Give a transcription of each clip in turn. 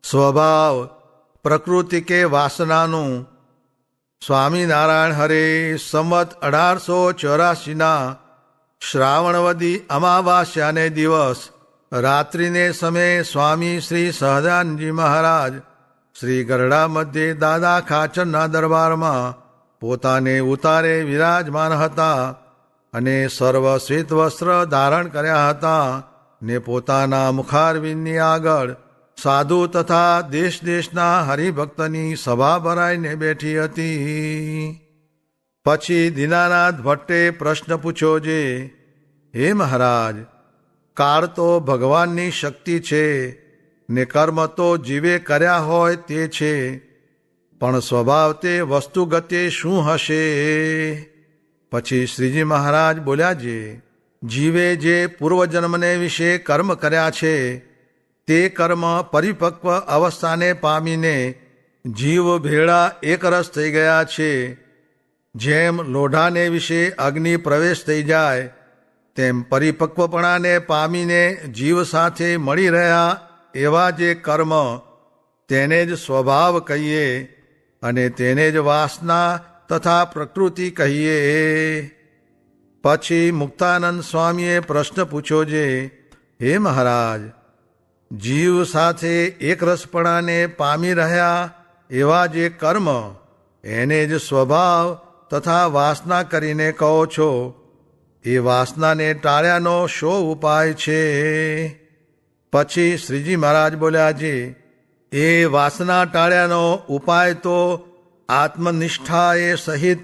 સ્વભાવ પ્રકૃતિ કે વાસનાનું. સ્વામિનારાયણ હરે સંવત 1884 શ્રાવણવદી અમાવાસ્યાને દિવસ રાત્રિને સમયે સ્વામી શ્રી સહજાનંદજી મહારાજ શ્રી ગરડા મધ્યે દાદા ખાચરના દરબારમાં પોતાને ઉતારે વિરાજમાન હતા અને સર્વ શ્વેત વસ્ત્ર ધારણ કર્યા હતા ને પોતાના મુખારવિંદની આગળ સાધુ તથા દેશ દેશના હરિભક્તની સભા ભરાઈને બેઠી હતી. પછી દીનાનાથ ભટ્ટે પ્રશ્ન પૂછ્યો છે, હે મહારાજ, કાળ તો ભગવાનની શક્તિ છે ને કર્મ તો જીવે કર્યા હોય તે છે, પણ સ્વભાવ તે વસ્તુગતે શું હશે? પછી શ્રીજી મહારાજ બોલ્યા છે, જીવે જે પૂર્વજન્મને વિશે કર્મ કર્યા છે તે કર્મ પરિપક્વ અવસ્થાને પામીને જીવ ભેળા એકરસ થઈ ગયા છે. જેમ લોઢાને વિશે અગ્નિ પ્રવેશ થઈ જાય તેમ પરિપક્વપણાને પામીને જીવ સાથે મળી રહ્યા એવા જે કર્મ તેને જ સ્વભાવ કહીએ અને તેને જ વાસના તથા પ્રકૃતિ કહીએ. પછી મુક્તાનંદ સ્વામીએ પ્રશ્ન પૂછ્યો છે, હે મહારાજ, જીવ સાથે એકરસપણાને પામી રહ્યા એવા જે કર્મ એને જ સ્વભાવ તથા વાસના કરીને કહો છો, એ વાસનાને ટાળ્યાનો શો ઉપાય છે? પછી શ્રીજી મહારાજ બોલ્યા છે, એ વાસના ટાળ્યાનો ઉપાય તો આત્મનિષ્ઠા એ સહિત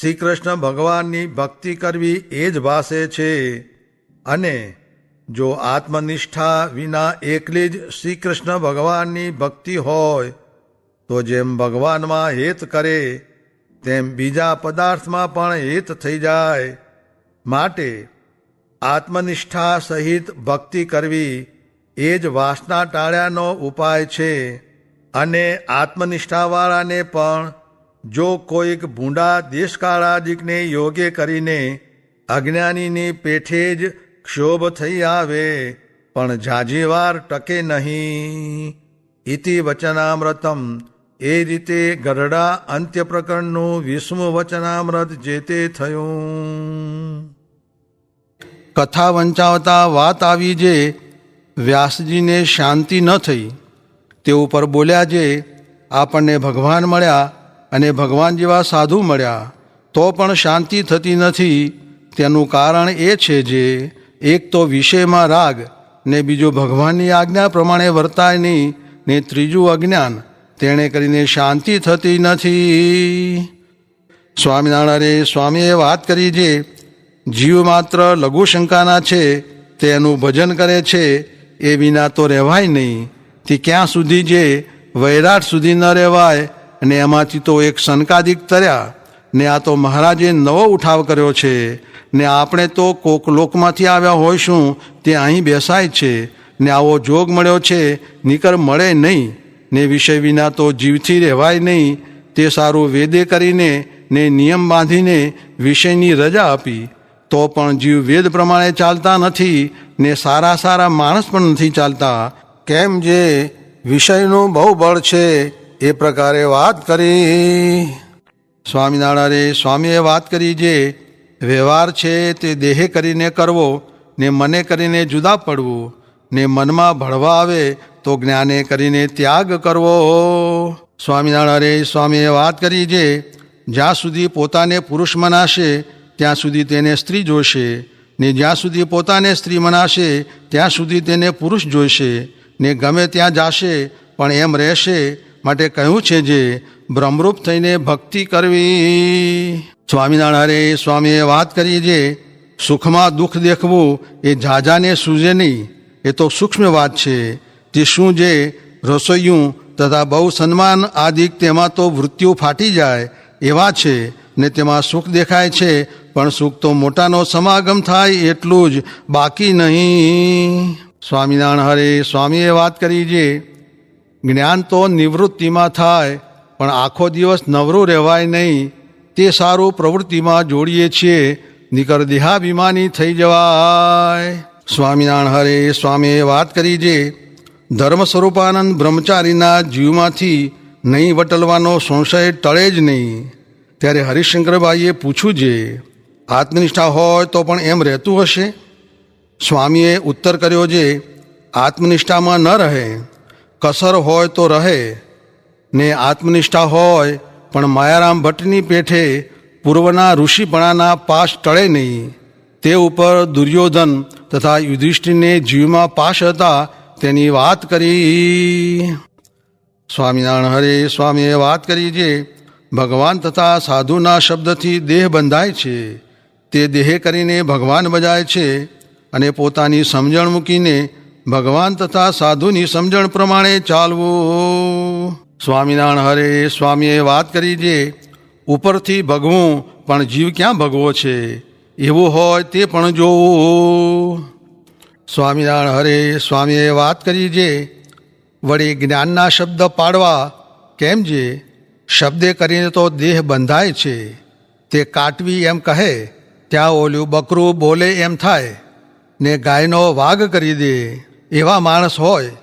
શ્રી કૃષ્ણ ભગવાનની ભક્તિ કરવી એ જ ભાસે છે. અને જો આત્મનિષ્ઠા વિના એકલી જ શ્રી કૃષ્ણ ભગવાનની ભક્તિ હોય તો જેમ ભગવાનમાં હેત કરે તેમ બીજા પદાર્થમાં પણ હેત થઈ જાય. માટે આત્મનિષ્ઠા સહિત ભક્તિ કરવી એ જ વાસના ટાળ્યાનો ઉપાય છે. અને આત્મનિષ્ઠાવાળાને પણ જો કોઈક ભૂંડા દેશકાળાદિકને યોગ્ય કરીને અજ્ઞાનીની પેઠે જ ક્ષોભ થઈ આવે પણ ઝાઝી વાર ટકે નહીં. ઇતિ વચનામૃતમ. એ રીતે ગરડા અંત્ય પ્રકરણનું 20મું વચનામૃત જે તે થયું. કથા વંચાવતા વાત આવી જે વ્યાસજીને શાંતિ ન થઈ. તે ઉપર બોલ્યા જે આપણને ભગવાન મળ્યા અને ભગવાન જેવા સાધુ મળ્યા તો પણ શાંતિ થતી નથી. તેનું કારણ એ છે જે એક તો વિષયમાં રાગ ને બીજું ભગવાનની આજ્ઞા પ્રમાણે વર્તાય નહીં ને ત્રીજું અજ્ઞાન, તેણે કરીને શાંતિ થતી નથી. સ્વામિનારાયણ સ્વામીએ વાત કરી છે, જીવ માત્ર લઘુશંકાના છે તેનું ભજન કરે છે એ વિના તો રહેવાય નહીં. તે ક્યાં સુધી જે વૈરાટ સુધી ન રહેવાય અને એમાંથી તો એક શંકાદિક તર્યા ને આ તો મહારાજે નવો ઉઠાવ કર્યો છે ને આપણે તો કોક લોકમાંથી આવ્યા હોઈશું તે અહીં બેસાય છે ને આવો જોગ મળ્યો છે નીકર મળે નહીં ને વિષય વિના તો જીવથી રહેવાય નહીં. તે સારું વેદે કરીને ને નિયમ બાંધીને વિષયની રજા આપી તો પણ જીવ વેદ પ્રમાણે ચાલતા નથી ને સારા સારા માણસ પણ નથી ચાલતા. કેમ જે વિષયનું બહુ બળ છે એ પ્રકારે વાત કરી. સ્વામિનારાયણ સ્વામીએ વાત કરી જે વ્યવહાર છે તે દેહે કરીને કરવો ને મને કરીને જુદા પડવું ને મનમાં ભળવા આવે તો જ્ઞાને કરીને ત્યાગ કરવો. સ્વામિનારાયણ સ્વામીએ વાત કરી જે જ્યાં સુધી પોતાને પુરુષ મનાશે ત્યાં સુધી તેને સ્ત્રી જોશે ને જ્યાં સુધી પોતાને સ્ત્રી મનાશે ત્યાં સુધી તેને પુરુષ જોઈશે ને ગમે ત્યાં જાશે પણ એમ રહેશે. માટે કહ્યું છે જે બ્રહ્મરૂપ થઈને ભક્તિ કરવી. સ્વામિનારાયણ સ્વામીએ વાત કરી જે સુખમાં દુઃખ દેખવું એ ઝાઝાને સૂઝે નહીં. એ તો સૂક્ષ્મ વાત છે. તે શું જે રસોઈયું તથા બહુ સન્માન આદિક તેમાં તો વૃત્તિઓ ફાટી જાય એવા છે ને તેમાં સુખ દેખાય છે પણ સુખ તો મોટાનો સમાગમ થાય એટલું જ બાકી નહીં. સ્વામિનારાયણ હરે સ્વામીએ વાત કરી જે જ્ઞાન તો નિવૃત્તિમાં થાય પણ આખો દિવસ નવરું રહેવાય નહીં. તે સારું પ્રવૃત્તિમાં જોડીએ છીએ નીકર દેહાભિમાની થઈ જવાય. સ્વામિનારાયણ હરે સ્વામીએ વાત કરી જે ધર્મ સ્વરૂપાનંદ બ્રહ્મચારીના જીવમાંથી નહીં વટલવાનો સંશય ટળે જ નહીં. ત્યારે હરિશંકરભાઈએ પૂછ્યું છે, આત્મનિષ્ઠા હોય તો પણ એમ રહેતું હશે? સ્વામીએ ઉત્તર કર્યો છે, આત્મનિષ્ઠામાં ન રહે, કસર હોય તો રહે, ને આત્મનિષ્ઠા હોય પણ માયારામ ભટ્ટની પેઠે પૂર્વના ઋષિપણાના પાશ ટળે નહીં. તે ઉપર દુર્યોધન તથા યુધિષ્ઠિરને જીવમાં પાશ હતા તેની વાત કરી. સ્વામિનારાયણ હરે સ્વામીએ વાત કરી છે, ભગવાન તથા સાધુના શબ્દથી દેહ બંધાય છે, તે દેહ કરીને ભગવાન બજાય છે, અને પોતાની સમજણ મૂકીને ભગવાન તથા સાધુની સમજણ પ્રમાણે ચાલવું. સ્વામિનારાયણ હરે સ્વામીએ વાત કરી છે, ઉપરથી ભગવું પણ જીવ ક્યાં ભગવો છે, એવું હોય તે પણ જોવું. સ્વામિનારાયણ હરે સ્વામીએ વાત કરી છે, વળી જ્ઞાનના શબ્દ પાડવા કેમ છે? શબ્દે કરીને તો દેહ બંધાય છે, તે કાટવી એમ કહે ત્યાં ઓલું બકરું બોલે એમ થાય, ને ગાયનો વાઘ કરી દે એવા માણસ હોય.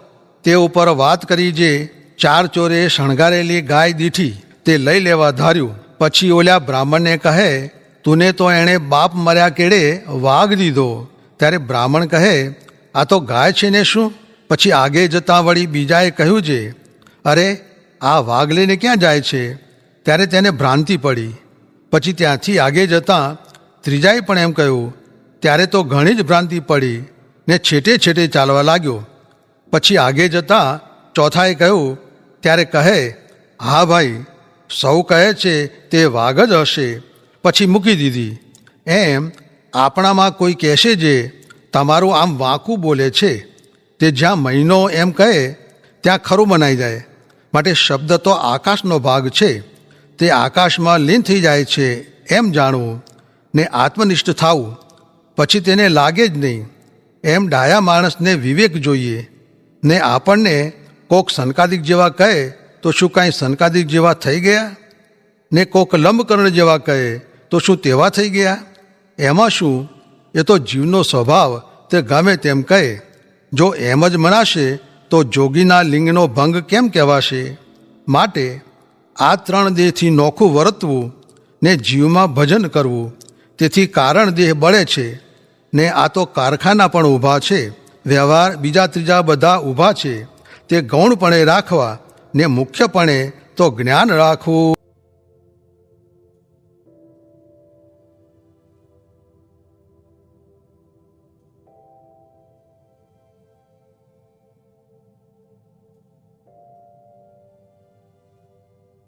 તે ઉપર વાત કરી છે, 4 ચોરે શણગારેલી ગાય દીઠી તે લઈ લેવા ધાર્યું. પછી ઓલા બ્રાહ્મણને કહે, તુને તો એણે બાપ મર્યા કેડે વાઘ દીધો. ત્યારે બ્રાહ્મણ કહે, આ તો ગાય છે ને શું? પછી આગે જતાં વળી બીજાએ કહ્યું છે, અરે આ વાઘ લઈને ક્યાં જાય છે? ત્યારે તેને ભ્રાંતિ પડી. પછી ત્યાંથી આગે જતાં ત્રીજાએ પણ એમ કહ્યું, ત્યારે તો ઘણી જ ભ્રાંતિ પડી ને છેટે છેટે ચાલવા લાગ્યો. પછી આગે જતાં ચોથાએ કહ્યું, ત્યારે કહે, હા ભાઈ, સૌ કહે છે તે વાઘ જ હશે. પછી મૂકી દીધી. એમ આપણામાં કોઈ કહેશે જે તમારું આમ વાંકું બોલે છે, તે જ્યાં મહિનો એમ કહે ત્યાં ખરું મનાઈ જાય. માટે શબ્દ તો આકાશનો ભાગ છે, તે આકાશમાં લીન થઈ જાય છે એમ જાણવું, ને આત્મનિષ્ઠ થવું, પછી તેને લાગે જ નહીં. એમ ડાયા માણસને વિવેક જોઈએ. ને આપણને કોક સંકાદિક જેવા કહે તો શું કાંઈ સંકાદિક જેવા થઈ ગયા? ને કોક લંબકર્ણ જેવા કહે તો શું તેવા થઈ ગયા? એમાં શું, એ તો જીવનો સ્વભાવ, તે ગમે તેમ કહે. જો એમ જ મનાશે તો જોગીના લિંગનો ભંગ કેમ કહેવાશે? માટે આ 3 દેહથી નોખું વર્તવું ને જીવમાં ભજન કરવું. તેથી કારણ દેહ બળે છે, ને આ તો કારખાના પણ ઊભા છે, વ્યવહાર બીજા ત્રીજા બધા ઊભા છે. તે ગૌણપણે રાખવા ને મુખ્યપણે તો જ્ઞાન રાખવું.